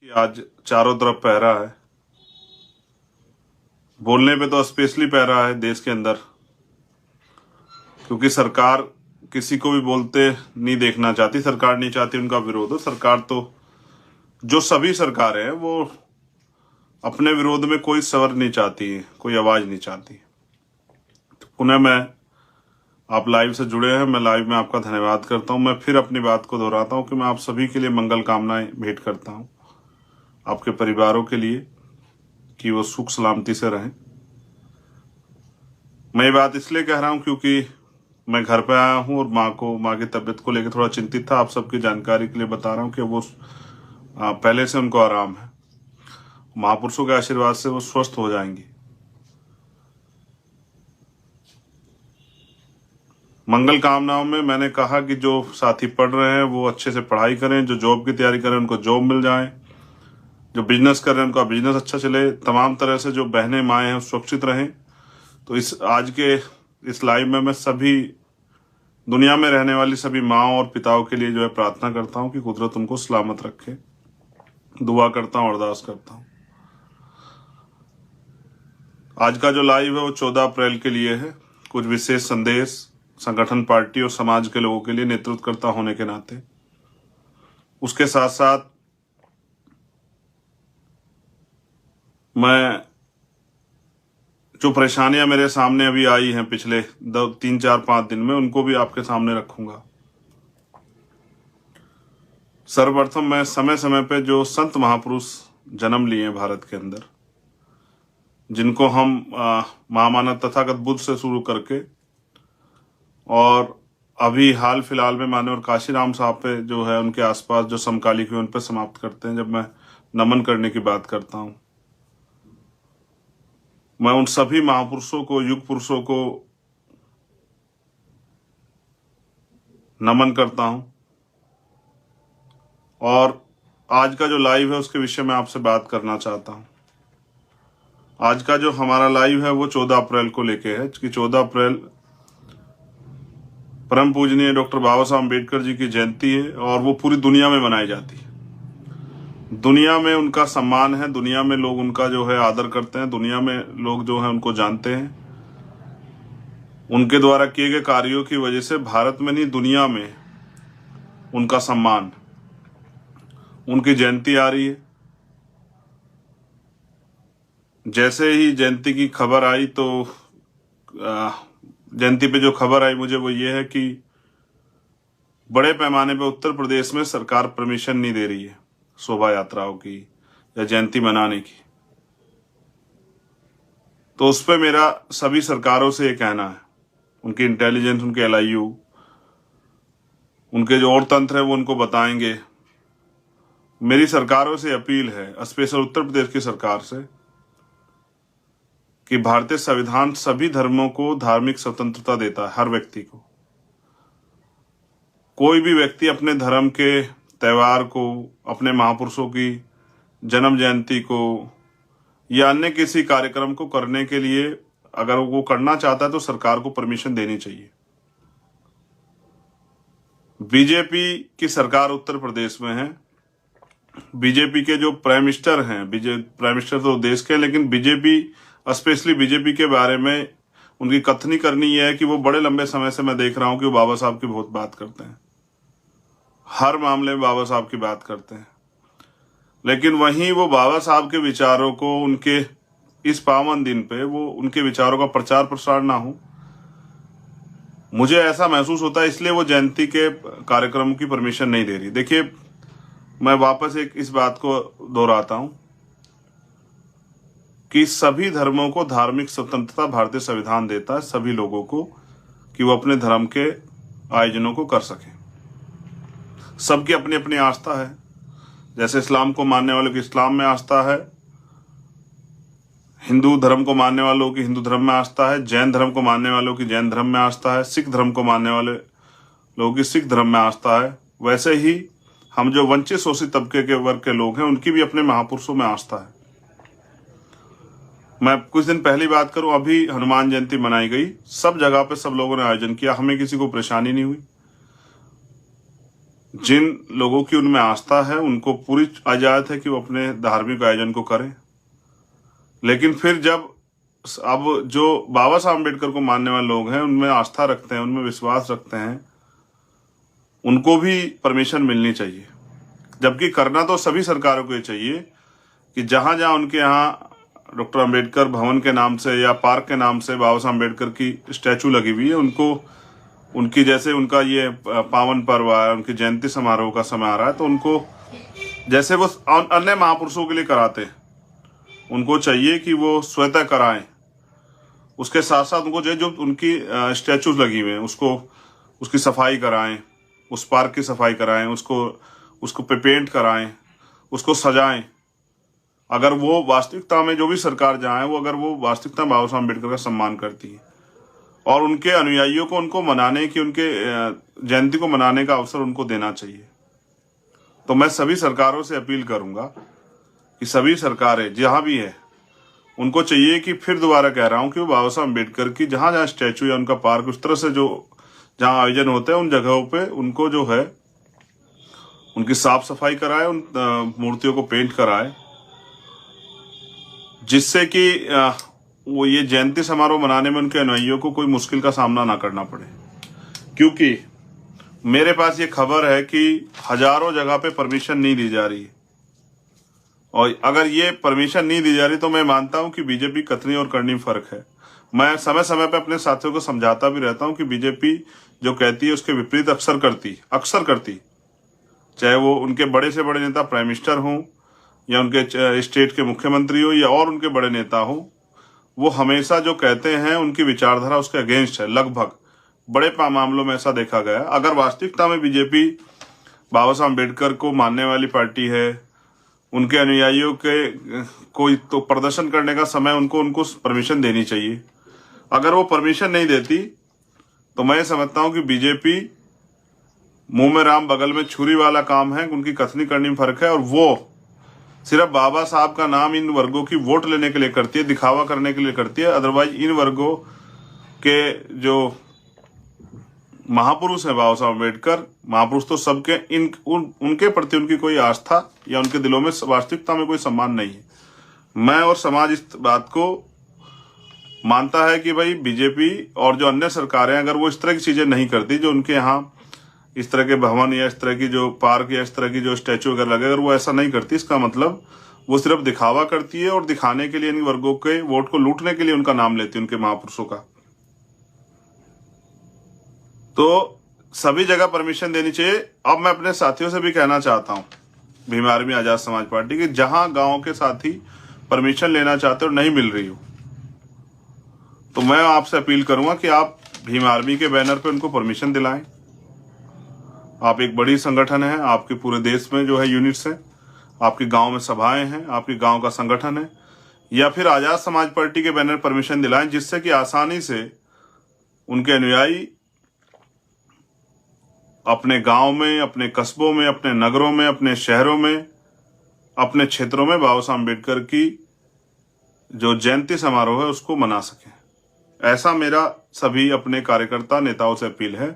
आज चारों तरफ पहरा है। बोलने पे तो स्पेशली पहरा है देश के अंदर, क्योंकि सरकार किसी को भी बोलते नहीं देखना चाहती। सरकार नहीं चाहती उनका विरोध हो। सरकार तो जो सभी सरकारें हैं वो अपने विरोध में कोई स्वर नहीं चाहती है, कोई आवाज नहीं चाहती। तो पुनः मैं आप लाइव से जुड़े हैं, मैं लाइव में आपका धन्यवाद करता हूं। मैं फिर अपनी बात को दोहराता हूं कि मैं आप सभी के लिए मंगल कामनाएं भेंट करता हूं, आपके परिवारों के लिए कि वो सुख सलामती से रहें। मैं ये बात इसलिए कह रहा हूं क्योंकि मैं घर पे आया हूं और माँ की तबीयत को लेकर थोड़ा चिंतित था। आप सबकी जानकारी के लिए बता रहा हूं कि वो पहले से उनको आराम है। महापुरुषों के आशीर्वाद से वो स्वस्थ हो जाएंगी। मंगल कामनाओं में मैंने कहा कि जो साथी पढ़ रहे हैं वो अच्छे से पढ़ाई करें, जो जॉब की तैयारी करें उनको जॉब मिल जाए, जो बिजनेस कर रहे हैं उनका बिजनेस अच्छा चले, तमाम तरह से जो बहनें माएँ हैं सुरक्षित रहें। तो इस आज के इस लाइव में मैं सभी दुनिया में रहने वाली सभी माँओं और पिताओं के लिए जो है प्रार्थना करता हूं कि कुदरत उनको सलामत रखे। दुआ करता हूं, अरदास करता हूं। आज का जो लाइव है वो 14 अप्रैल के लिए है। कुछ विशेष संदेश संगठन, पार्टी और समाज के लोगों के लिए नेतृत्वकर्ता होने के नाते, उसके साथ साथ मैं जो परेशानियां मेरे सामने अभी आई हैं पिछले 3, 4, 5 दिन में, उनको भी आपके सामने रखूंगा। सर्वप्रथम मैं समय समय पे जो संत महापुरुष जन्म लिए हैं भारत के अंदर, जिनको हम महामानव तथागत बुद्ध से शुरू करके और अभी हाल फिलहाल में माननीय काशीराम साहब पे जो है उनके आसपास जो समकालिक हुए उन पर समाप्त करते हैं। जब मैं नमन करने की बात करता हूं, मैं उन सभी महापुरुषों को, युग पुरुषों को नमन करता हूं। और आज का जो लाइव है उसके विषय में आपसे बात करना चाहता हूं। आज का जो हमारा लाइव है वो 14 अप्रैल को लेके है कि 14 अप्रैल परम पूजनीय डॉक्टर बाबा साहब अम्बेडकर जी की जयंती है और वो पूरी दुनिया में मनाई जाती है। दुनिया में उनका सम्मान है, दुनिया में लोग उनका जो है आदर करते हैं, दुनिया में लोग जो है उनको जानते हैं। उनके द्वारा किए गए कार्यों की वजह से भारत में नहीं दुनिया में उनका सम्मान। उनकी जयंती आ रही है। जैसे ही जयंती की खबर आई तो जयंती पे जो खबर आई मुझे वो ये है कि बड़े पैमाने पे उत्तर प्रदेश में सरकार परमिशन नहीं दे रही है शोभा यात्राओं की या जयंती मनाने की। तो उस पर मेरा सभी सरकारों से ये कहना है, उनकी इंटेलिजेंस, उनके LIU, उनके जो और तंत्र है वो उनको बताएंगे। मेरी सरकारों से अपील है, स्पेशल उत्तर प्रदेश की सरकार से, कि भारतीय संविधान सभी धर्मों को धार्मिक स्वतंत्रता देता है, हर व्यक्ति को। कोई भी व्यक्ति अपने धर्म के त्योहार को, अपने महापुरुषों की जन्म जयंती को या अन्य किसी कार्यक्रम को करने के लिए अगर वो करना चाहता है तो सरकार को परमिशन देनी चाहिए। बीजेपी की सरकार उत्तर प्रदेश में है। बीजेपी के जो प्राइम मिनिस्टर हैं, प्राइम मिनिस्टर तो देश के, लेकिन बीजेपी, स्पेशली बीजेपी के बारे में उनकी कथनी करनी यह है कि वो बड़े लंबे समय से मैं देख रहा हूं कि वो बाबा साहब की बहुत बात करते हैं, हर मामले में बाबा साहब की बात करते हैं। लेकिन वहीं वो बाबा साहब के विचारों को उनके इस पावन दिन पे वो उनके विचारों का प्रचार प्रसार ना हो, मुझे ऐसा महसूस होता है। इसलिए वो जयंती के कार्यक्रम की परमिशन नहीं दे रही। देखिए, मैं वापस इस बात को दोहराता हूं कि सभी धर्मों को धार्मिक स्वतंत्रता भारतीय संविधान देता है, सभी लोगों को, कि वो अपने धर्म के आयोजनों को कर सकें। सबकी अपनी अपनी आस्था है। जैसे इस्लाम को मानने वालों की इस्लाम में आस्था है, हिंदू धर्म को मानने वालों की हिंदू धर्म में आस्था है, जैन धर्म को मानने वालों की जैन धर्म में आस्था है, सिख धर्म को मानने वाले लोगों की सिख धर्म में आस्था है। वैसे ही हम जो वंचित शोषित तबके के वर्ग के लोग हैं उनकी भी अपने महापुरुषों में आस्था है। मैं कुछ दिन पहली बात करूं, अभी हनुमान जयंती मनाई गई, सब जगह पे सब लोगों ने आयोजन किया, हमें किसी को परेशानी नहीं हुई। जिन लोगों की उनमें आस्था है उनको पूरी इजाजत है कि वो अपने धार्मिक आयोजन को करें, लेकिन फिर जब अब जो बाबा साहब अम्बेडकर को मानने वाले लोग हैं, उनमें आस्था रखते हैं, उनमें विश्वास रखते हैं, उनको भी परमिशन मिलनी चाहिए। जबकि करना तो सभी सरकारों को ये चाहिए कि जहां जहां उनके यहाँ डॉक्टर अम्बेडकर भवन के नाम से या पार्क के नाम से बाबा साहब अम्बेडकर की स्टैचू लगी हुई है, उनको उनकी जैसे उनका ये पावन पर्व है, उनकी जयंती समारोह का समय आ रहा है, तो उनको जैसे वो अन्य महापुरुषों के लिए कराते हैं, उनको चाहिए कि वो स्वतः कराएं। उसके साथ साथ उनको जो उनकी स्टैचूज लगी हुई हैं उसको उसकी सफाई कराएं, उस पार्क की सफाई कराएं, उसको पेंट कराएं, उसको सजाएं। अगर वो वास्तविकता में, जो भी सरकार जहाँ है, वो अगर वो वास्तविकता में बाबा साहब अम्बेडकर का सम्मान करती है और उनके अनुयायियों को उनको मनाने की, उनके जयंती को मनाने का अवसर उनको देना चाहिए। तो मैं सभी सरकारों से अपील करूंगा कि सभी सरकारें जहां भी है, उनको चाहिए कि, फिर दोबारा कह रहा हूं, कि वो बाबा साहब अम्बेडकर की जहां जहां स्टैचू या उनका पार्क उस तरह से जो जहां आयोजन होते हैं, उन जगहों पे उनको जो है उनकी साफ सफाई कराए, उन मूर्तियों को पेंट कराए, जिससे कि वो ये जयंती समारोह मनाने में उनके अनुयायियों को कोई मुश्किल का सामना ना करना पड़े। क्योंकि मेरे पास ये खबर है कि हजारों जगह पे परमिशन नहीं दी जा रही है, और अगर ये परमिशन नहीं दी जा रही तो मैं मानता हूं कि बीजेपी कतनी और करनी में फर्क है। मैं समय समय पे अपने साथियों को समझाता भी रहता हूं कि बीजेपी जो कहती है उसके विपरीत अक्सर करती, चाहे वो उनके बड़े से बड़े नेता प्राइम मिनिस्टर हों या उनके स्टेट के मुख्यमंत्री हो या और उनके बड़े नेता हो, वो हमेशा जो कहते हैं उनकी विचारधारा उसके अगेंस्ट है। लगभग बड़े मामलों में ऐसा देखा गया। अगर वास्तविकता में बीजेपी बाबा साहब अम्बेडकर को मानने वाली पार्टी है, उनके अनुयायियों के कोई तो प्रदर्शन करने का समय उनको परमिशन देनी चाहिए। अगर वो परमिशन नहीं देती तो मैं समझता हूं कि बीजेपी मुंह में राम बगल में छुरी वाला काम है, उनकी कथनी करनी में फर्क है, और वो सिर्फ बाबा साहब का नाम इन वर्गों की वोट लेने के लिए करती है, दिखावा करने के लिए करती है। अदरवाइज इन वर्गों के जो महापुरुष है बाबा साहब अम्बेडकर, महापुरुष तो सबके, उनके प्रति उनकी कोई आस्था या उनके दिलों में वास्तविकता में कोई सम्मान नहीं है। मैं और समाज इस बात को मानता है कि भाई बीजेपी और जो अन्य सरकारें, अगर वो इस तरह की चीजें नहीं करती, जो उनके यहाँ इस तरह के भवन या इस तरह की जो पार्क या इस तरह की जो स्टैचू वगैरह लगे, अगर वो ऐसा नहीं करती, इसका मतलब वो सिर्फ दिखावा करती है और दिखाने के लिए इन वर्गों के वोट को लूटने के लिए उनका नाम लेती है, उनके महापुरुषों का। तो सभी जगह परमिशन देनी चाहिए। अब मैं अपने साथियों से भी कहना चाहता हूं, भीम आर्मी आजाद समाज पार्टी के, जहां गांव के साथी परमिशन लेना चाहते हो नहीं मिल रही हो, तो मैं आपसे अपील करूंगा कि आप भीम आर्मी के बैनर पे उनको परमिशन दिलाएं। आप एक बड़ी संगठन है, आपके पूरे देश में जो है यूनिट्स हैं, आपके गांव में सभाएं हैं, आपके गांव का संगठन है, या फिर आजाद समाज पार्टी के बैनर परमिशन दिलाएं, जिससे कि आसानी से उनके अनुयायी अपने गांव में, अपने कस्बों में, अपने नगरों में, अपने शहरों में, अपने क्षेत्रों में बाबा साहब अम्बेडकर की जो जयंती समारोह है उसको मना सकें। ऐसा मेरा सभी अपने कार्यकर्ता नेताओं से अपील है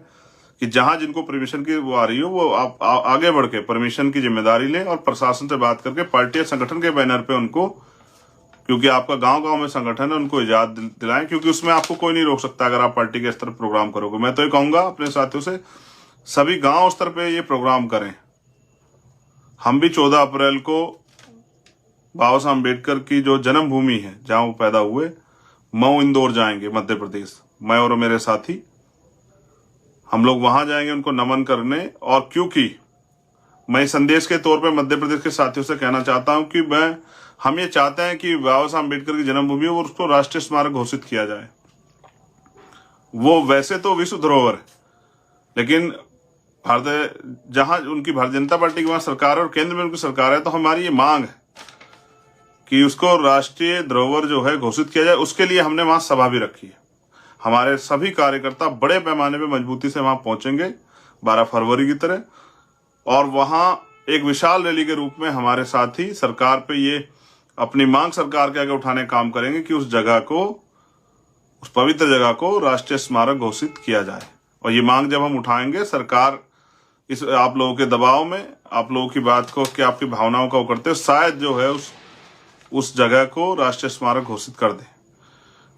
कि जहां जिनको परमिशन की वो आ रही हो, वो आप आगे बढ़ के परमिशन की जिम्मेदारी लें और प्रशासन से बात करके पार्टी या संगठन के बैनर पे उनको, क्योंकि आपका गांव-गांव में संगठन है, उनको इजाजत दिलाएं, क्योंकि उसमें आपको कोई नहीं रोक सकता अगर आप पार्टी के स्तर पर प्रोग्राम करोगे। मैं तो ये कहूंगा अपने साथियों से, सभी गांव स्तर पे ये प्रोग्राम करें। हम भी 14 अप्रैल को बाबा साहब अम्बेडकर की जो जन्मभूमि है, जहां वो पैदा हुए, मऊ इंदौर जाएंगे, मध्य प्रदेश। मैं और मेरे साथी हम लोग वहां जाएंगे उनको नमन करने। और क्योंकि मैं संदेश के तौर पे मध्य प्रदेश के साथियों से कहना चाहता हूं कि हम ये चाहते हैं कि बाबा साहब अम्बेडकर की जन्मभूमि और उसको राष्ट्रीय स्मारक घोषित किया जाए। वो वैसे तो विश्व धरोहर है, लेकिन जहां उनकी भारतीय जनता पार्टी की वहां सरकार है और केंद्र में उनकी सरकार है, तो हमारी ये मांग है कि उसको राष्ट्रीय धरोहर जो है घोषित किया जाए। उसके लिए हमने वहां सभा भी रखी है। हमारे सभी कार्यकर्ता बड़े पैमाने पे मजबूती से वहां पहुंचेंगे 12 फरवरी की तरह, और वहां एक विशाल रैली के रूप में हमारे साथी सरकार पे ये अपनी मांग सरकार के आगे उठाने काम करेंगे कि उस जगह को, उस पवित्र जगह को राष्ट्रीय स्मारक घोषित किया जाए। और ये मांग जब हम उठाएंगे, सरकार इस आप लोगों के दबाव में, आप लोगों की बात को, कि आपकी भावनाओं का वो करते हो, शायद जो है उस जगह को राष्ट्रीय स्मारक घोषित कर दे।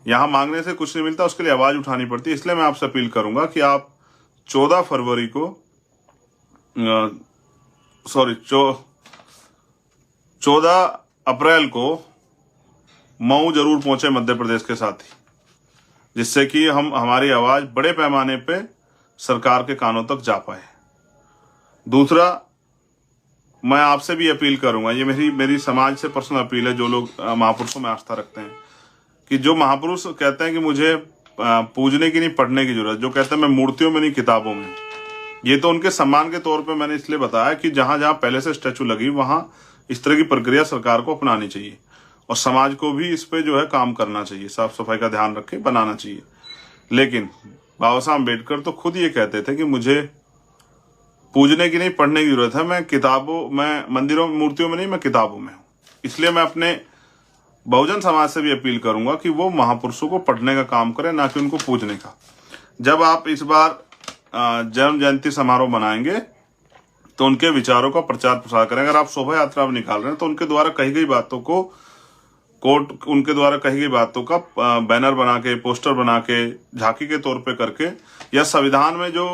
यहाँ मांगने से कुछ नहीं मिलता, उसके लिए आवाज उठानी पड़ती है। इसलिए मैं आपसे अपील करूंगा कि आप 14 फरवरी को 14 अप्रैल को मऊ जरूर पहुंचे मध्य प्रदेश के साथी, जिससे कि हमारी आवाज बड़े पैमाने पे सरकार के कानों तक जा पाए। दूसरा, मैं आपसे भी अपील करूंगा, ये मेरी समाज से पर्सनल अपील है, जो लोग महापुरुषों में आस्था रखते हैं, कि जो महापुरुष कहते हैं कि मुझे पूजने की नहीं पढ़ने की जरूरत, जो कहते हैं मैं मूर्तियों में नहीं किताबों में, ये तो उनके सम्मान के तौर पे मैंने इसलिए बताया कि जहां जहां पहले से स्टैचू लगी वहां इस तरह की प्रक्रिया सरकार को अपनानी चाहिए और समाज को भी इस पे जो है काम करना चाहिए, साफ सफाई का ध्यान रख के बनाना चाहिए। लेकिन बाबा साहब अम्बेडकर तो खुद ये कहते थे कि मुझे पूजने की नहीं पढ़ने की जरूरत है, मैं मंदिरों मूर्तियों में नहीं, मैं किताबों में हूं। इसलिए मैं अपने बहुजन समाज से भी अपील करूंगा कि वो महापुरुषों को पढ़ने का काम करें, ना कि उनको पूजने का। जब आप इस बार जन्म जयंती समारोह मनाएंगे तो उनके विचारों का प्रचार प्रसार करें। अगर आप शोभा यात्रा निकाल रहे हैं तो उनके द्वारा कही गई बातों को उनके द्वारा कही गई बातों का बैनर बना के, पोस्टर बना के, झांकी के तौर पे करके, या संविधान में जो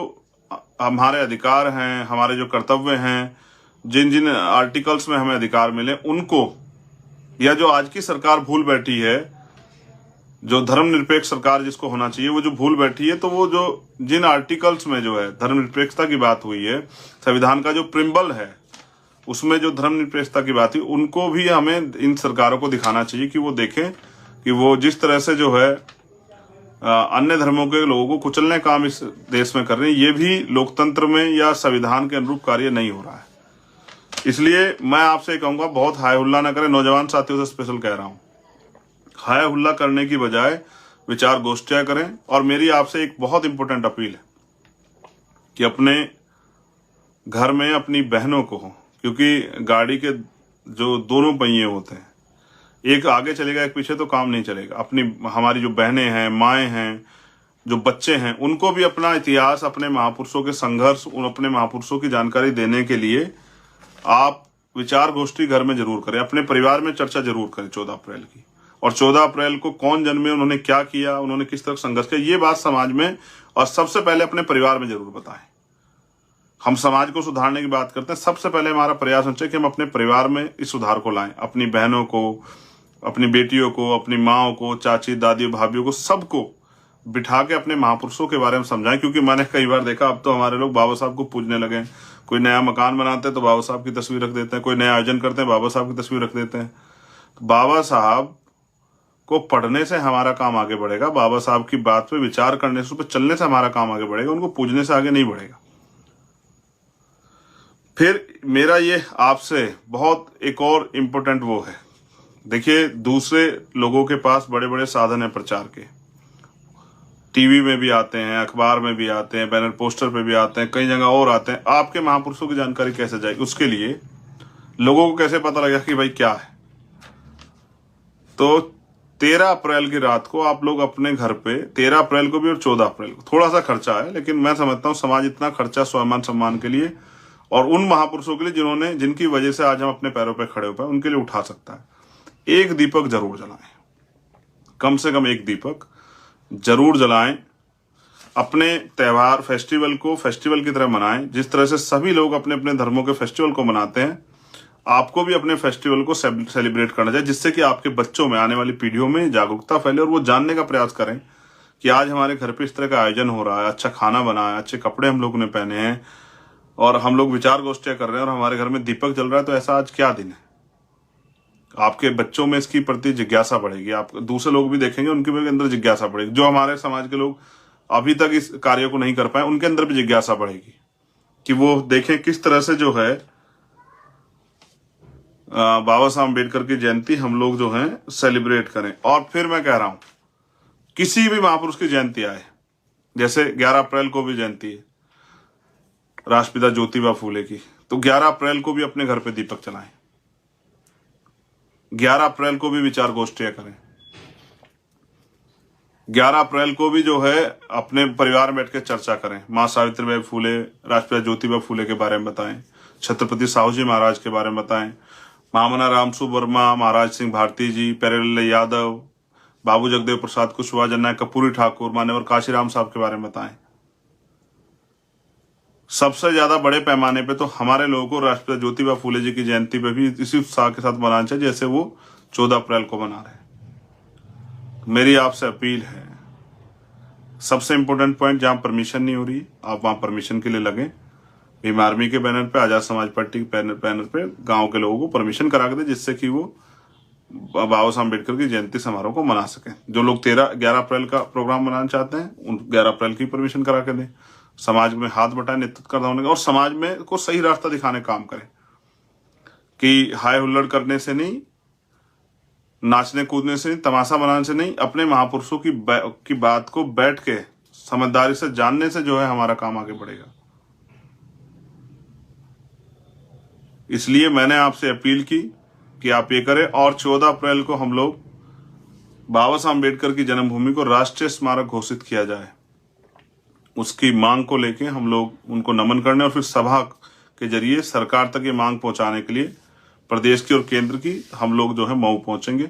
हमारे अधिकार हैं, हमारे जो कर्तव्य हैं, जिन जिन आर्टिकल्स में हमें अधिकार मिले उनको, या जो आज की सरकार भूल बैठी है, जो धर्मनिरपेक्ष सरकार जिसको होना चाहिए, वो जो भूल बैठी है, तो वो जो जिन आर्टिकल्स में जो है धर्मनिरपेक्षता की बात हुई है, संविधान का जो प्रिम्बल है उसमें जो धर्मनिरपेक्षता की बात हुई, उनको भी हमें इन सरकारों को दिखाना चाहिए कि वो देखें कि वो जिस तरह से जो है अन्य धर्मों के लोगों को कुचलने का काम इस देश में कर रहे हैं, ये भी लोकतंत्र में या संविधान के अनुरूप कार्य नहीं हो रहा है। इसलिए मैं आपसे कहूंगा, बहुत हाय हुल्ला ना करें। नौजवान साथियों से स्पेशल कह रहा हूं, हाय हुल्ला करने की बजाय विचार गोष्ठियां करें। और मेरी आपसे एक बहुत इंपॉर्टेंट अपील है कि अपने घर में अपनी बहनों को, क्योंकि गाड़ी के जो दोनों पहिए होते हैं, एक आगे चलेगा एक पीछे, तो काम नहीं चलेगा। हमारी जो बहनें हैं, माएँ हैं, जो बच्चे हैं, उनको भी अपना इतिहास, अपने महापुरुषों के संघर्ष, अपने महापुरुषों की जानकारी देने के लिए आप विचार गोष्ठी घर में जरूर करें। अपने परिवार में चर्चा जरूर करें 14 अप्रैल की, और 14 अप्रैल को कौन जन्मे, उन्होंने क्या किया, उन्होंने किस तरह संघर्ष किया, ये बात समाज में और सबसे पहले अपने परिवार में जरूर बताएं। हम समाज को सुधारने की बात करते हैं, सबसे पहले हमारा प्रयास होना चाहिए कि हम अपने परिवार में इस सुधार को लाएं। अपनी बहनों को, अपनी बेटियों को, अपनी माओ को, चाची, दादी, भाभीियों को, सबको बिठा के अपने महापुरुषों के बारे में समझाएं। क्योंकि मैंने कई बार देखा, अब तो हमारे लोग बाबा साहब को पूजने लगे। कोई नया मकान बनाते हैं तो बाबा साहब की तस्वीर रख देते हैं, कोई नया आयोजन करते हैं बाबा साहब की तस्वीर रख देते हैं। बाबा साहब को पढ़ने से हमारा काम आगे बढ़ेगा, बाबा साहब की बात पे विचार करने से, उस पर चलने से हमारा काम आगे बढ़ेगा, उनको पूजने से आगे नहीं बढ़ेगा। फिर मेरा ये आपसे बहुत एक और इम्पोर्टेंट वो है, देखिए दूसरे लोगों के पास बड़े बड़े साधन है प्रचार के, टीवी में भी आते हैं, अखबार में भी आते हैं, बैनर पोस्टर पे भी आते हैं, कई जगह और आते हैं। आपके महापुरुषों की जानकारी कैसे जाएगी? उसके लिए लोगों को कैसे पता लगेगा कि भाई क्या है? तो 13 अप्रैल की रात को आप लोग अपने घर पे, 13 अप्रैल को भी और 14 अप्रैल को, थोड़ा सा खर्चा है, लेकिन मैं समझता हूँ समाज इतना खर्चा स्वाभिमान सम्मान के लिए और उन महापुरुषों के लिए जिनकी वजह से आज हम अपने पैरों पर खड़े हो पाए, उनके लिए उठा सकता है। एक दीपक जरूर जलाएं, कम से कम एक दीपक जरूर जलाएं। अपने त्योहार, फेस्टिवल को फेस्टिवल की तरह मनाएं। जिस तरह से सभी लोग अपने अपने धर्मों के फेस्टिवल को मनाते हैं, आपको भी अपने फेस्टिवल को सेलिब्रेट करना चाहिए, जिससे कि आपके बच्चों में, आने वाली पीढ़ियों में जागरूकता फैले और वो जानने का प्रयास करें कि आज हमारे घर पे इस तरह का आयोजन हो रहा है, अच्छा खाना बना है, अच्छे कपड़े हम लोग ने पहने हैं और हम लोग विचार गोष्ठियां कर रहे हैं और हमारे घर में दीपक जल रहा है, तो ऐसा आज क्या दिन है? आपके बच्चों में इसकी प्रति जिज्ञासा बढ़ेगी, आप दूसरे लोग भी देखेंगे, उनके भी अंदर जिज्ञासा बढ़ेगी। जो हमारे समाज के लोग अभी तक इस कार्य को नहीं कर पाए, उनके अंदर भी जिज्ञासा बढ़ेगी कि वो देखें किस तरह से जो है बाबा साहब अम्बेडकर की जयंती हम लोग जो है सेलिब्रेट करें। और फिर मैं कह रहा हूं, किसी भी महापुरुष की जयंती आए, जैसे 11 अप्रैल को भी जयंती है राष्ट्रपिता ज्योतिबा फूले की, तो 11 अप्रैल को भी अपने घर पे दीपक जलाएं, 11 अप्रैल को भी विचार गोष्ठियां करें, 11 अप्रैल को भी जो है अपने परिवार में बैठ के चर्चा करें। माँ सावित्रीबाई फूले, राष्ट्रपिता ज्योतिबा फूले के बारे में बताएं, छत्रपति साहू जी महाराज के बारे में बताएं, महामना रामसु वर्मा, महाराज सिंह भारती जी, प्यारेलाल यादव, बाबू जगदेव प्रसाद कुशवाहा, जननायक कर्पूरी ठाकुर, मान्यवर काशीराम साहब के बारे में बताएं। सबसे ज्यादा बड़े पैमाने पे तो हमारे लोगों को राष्ट्रपिता ज्योतिबा फूले जी की जयंती पे भी इसी उत्साह के साथ मनाना चाहिए जैसे वो 14 अप्रैल को मना रहे हैं। मेरी आपसे अपील है, सबसे इंपॉर्टेंट पॉइंट, जहां परमिशन नहीं हो रही आप वहां परमिशन के लिए लगें। भीम आर्मी के बैनर पे, आजाद समाज पार्टी के बैनर पे गांव के लोगों को परमिशन करा के दे, जिससे कि वो बाबा साहब अम्बेडकर की जयंती समारोह को मना सकें। जो लोग 11 अप्रैल का प्रोग्राम मनाना चाहते हैं उन 11 अप्रैल की परमिशन करा के दें। समाज में हाथ बटाए, नेतृत्व करना होने और समाज में को सही रास्ता दिखाने काम करें कि हाय हुल्लड़ करने से नहीं, नाचने कूदने से नहीं, तमाशा बनाने से नहीं, अपने महापुरुषों की बात को बैठ के समझदारी से जानने से जो है हमारा काम आगे बढ़ेगा। इसलिए मैंने आपसे अपील की कि आप ये करें और 14 अप्रैल को हम लोग बाबा साहब अम्बेडकर की जन्मभूमि को राष्ट्रीय स्मारक घोषित किया जाए। उसकी मांग को लेके हम लोग उनको नमन करने और फिर सभा के जरिए सरकार तक ये मांग पहुंचाने के लिए प्रदेश की और केंद्र की हम लोग जो है मऊ पहुंचेंगे।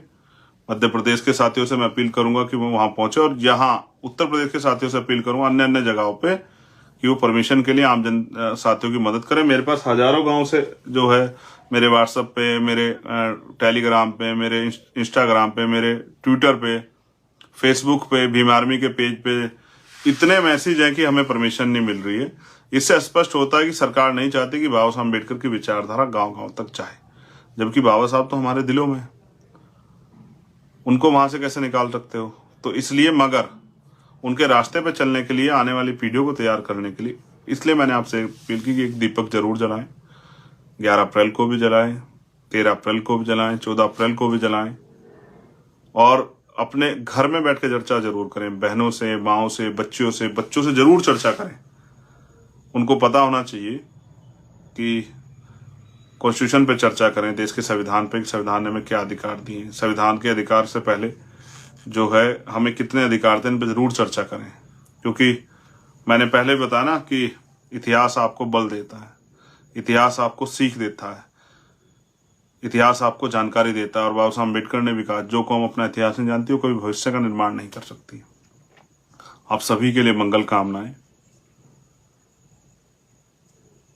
मध्य प्रदेश के साथियों से मैं अपील करूंगा कि वो वहां पहुंचे और यहाँ उत्तर प्रदेश के साथियों से अपील करूंगा अन्य जगहों पे कि वो परमिशन के लिए आम जन साथियों की मदद करें। मेरे पास हजारों गांव से जो है मेरे व्हाट्सएप पे, मेरे टेलीग्राम पे, मेरे इंस्टाग्राम पे, मेरे ट्विटर पे, फेसबुक पे, भीम आर्मी के पेज पे इतने मैसेज हैं कि हमें परमिशन नहीं मिल रही है। इससे स्पष्ट होता है कि सरकार नहीं चाहती कि बाबा साहब अम्बेडकर की विचारधारा गांव गांव तक जाए, जबकि बाबा साहब तो हमारे दिलों में, उनको वहां से कैसे निकाल सकते हो? तो इसलिए मगर उनके रास्ते पे चलने के लिए, आने वाली पीढ़ियों को तैयार करने के लिए, इसलिए मैंने आपसे अपील की कि एक दीपक जरूर जलाएं। 11 अप्रैल को भी जलाएं, 13 अप्रैल को भी जलाएं, 14 अप्रैल को भी जलाएं और अपने घर में बैठ के चर्चा जरूर करें। बहनों से, माओं से, बच्चों से जरूर चर्चा करें। उनको पता होना चाहिए कि कॉन्स्टिट्यूशन पे चर्चा करें, देश के संविधान पे, संविधान ने हमें क्या अधिकार दिए, संविधान के अधिकार से पहले जो है हमें कितने अधिकार थे, इन पे जरूर चर्चा करें। क्योंकि मैंने पहले बताया ना कि इतिहास आपको बल देता है, इतिहास आपको सीख देता है, इतिहास आपको जानकारी देता है। और बाबा साहब अम्बेडकर ने भी कहा, जो कौम अपना इतिहास नहीं जानती वो कभी भविष्य का निर्माण नहीं कर सकती। आप सभी के लिए मंगल कामनाएं,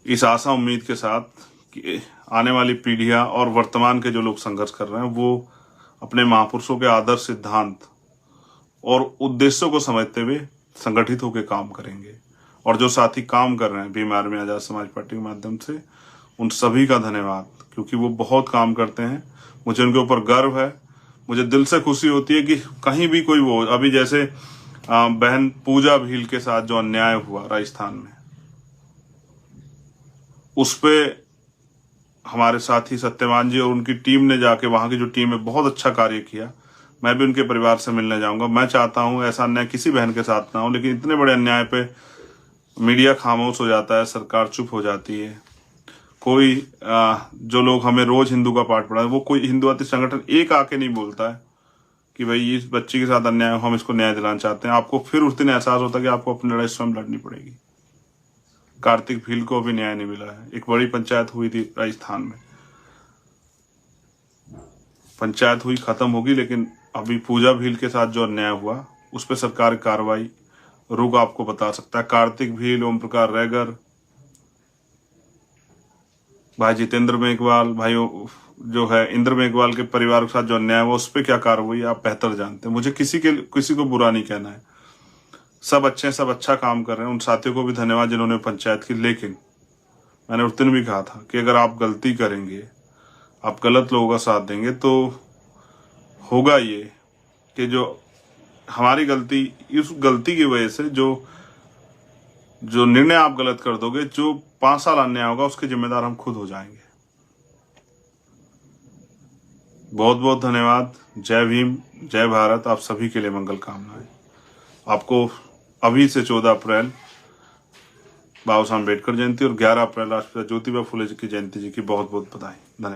इस आशा उम्मीद के साथ कि आने वाली पीढ़ियां और वर्तमान के जो लोग संघर्ष कर रहे हैं वो अपने महापुरुषों के आदर्श, सिद्धांत और उद्देश्यों को समझते हुए संगठित होकर काम करेंगे। और जो साथी काम कर रहे हैं भीम आर्मी, आजाद समाज पार्टी के माध्यम से, उन सभी का धन्यवाद, क्योंकि वो बहुत काम करते हैं। मुझे उनके ऊपर गर्व है। मुझे दिल से खुशी होती है कि कहीं भी कोई वो, अभी जैसे बहन पूजा भील के साथ जो अन्याय हुआ राजस्थान में, उस पे हमारे साथी सत्यवान जी और उनकी टीम ने जाके, वहां की जो टीम है, बहुत अच्छा कार्य किया। मैं भी उनके परिवार से मिलने जाऊंगा। मैं चाहता हूं ऐसा अन्याय किसी बहन के साथ ना हो, लेकिन इतने बड़े अन्याय पे मीडिया खामोश हो जाता है, सरकार चुप हो जाती है। कोई जो लोग हमें रोज हिंदू का पाठ पढ़ा है, वो कोई हिंदुत्व संगठन एक आके नहीं बोलता है कि भाई इस बच्ची के साथ अन्याय हो, हम इसको न्याय दिलाना चाहते हैं। आपको फिर उस दिन एहसास होता है कि आपको अपनी लड़ाई स्वयं लड़नी पड़ेगी। कार्तिक भील को भी न्याय नहीं मिला है। एक बड़ी पंचायत हुई थी राजस्थान में, पंचायत हुई, खत्म होगी, लेकिन अभी पूजा भील के साथ जो अन्याय हुआ उस पर सरकार कार्रवाई, रुख आपको बता सकता है। कार्तिक भील, ओम प्रकाश रैगर, भाई जितेंद्र मेघवाल, भाई जो है इंद्र मेघवाल के परिवार के साथ जो अन्याय हुआ उस पर क्या कार्रवाई आप बेहतर जानते हैं। मुझे किसी को बुरा नहीं कहना है, सब अच्छे हैं, सब अच्छा काम कर रहे हैं। उन साथियों को भी धन्यवाद जिन्होंने पंचायत की। लेकिन मैंने उस दिन भी कहा था कि अगर आप गलती करेंगे, आप गलत लोगों का साथ देंगे, तो होगा ये कि जो हमारी गलती, इस गलती की वजह से जो निर्णय आप गलत कर दोगे, जो 5 साल अन्याय होगा उसके जिम्मेदार हम खुद हो जाएंगे। बहुत बहुत धन्यवाद। जय भीम, जय भारत। आप सभी के लिए मंगल कामनाएं। आपको अभी से 14 अप्रैल बाबा साहब अम्बेडकर जयंती और 11 अप्रैल राष्ट्रपिता ज्योतिबा फूले जी की जयंती जी की बहुत बहुत बधाई। धन्यवाद।